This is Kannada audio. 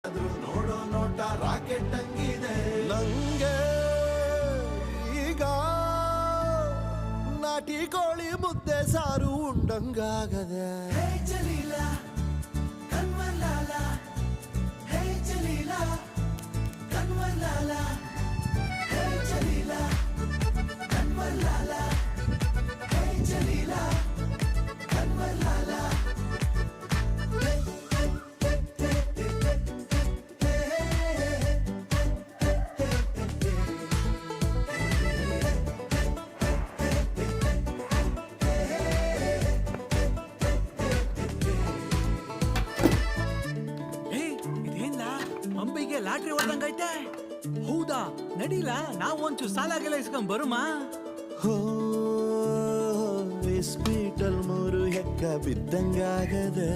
ನೋಡೋ ನೋಟ ರಾಕೆಟ್ ಹಂಗಿದೆ ನಂಗೆ ಈಗ ನಾಟಿ ಕೋಳಿ ಮುದ್ದೆ ಸಾರು ಉಂಡಂಗಾಗದೆ ಅಂಬಿಗೆ ಲಾಟ್ರಿ ಹೊಡೆದಂಗೈತೆ. ಹೌದಾ, ನಡೀಲ ನಾವು ಒಂಚೂರು ಸಾಲಾಗೆಲ್ಲ ಇಸ್ಕೊಂಡ್ ಬರುಮಾ? ಹೋ ಸ್ಪೀಟಲ್ ಮೂರು ಹೆಕ್ಕ ಬಿದ್ದಂಗಾಗದೆ.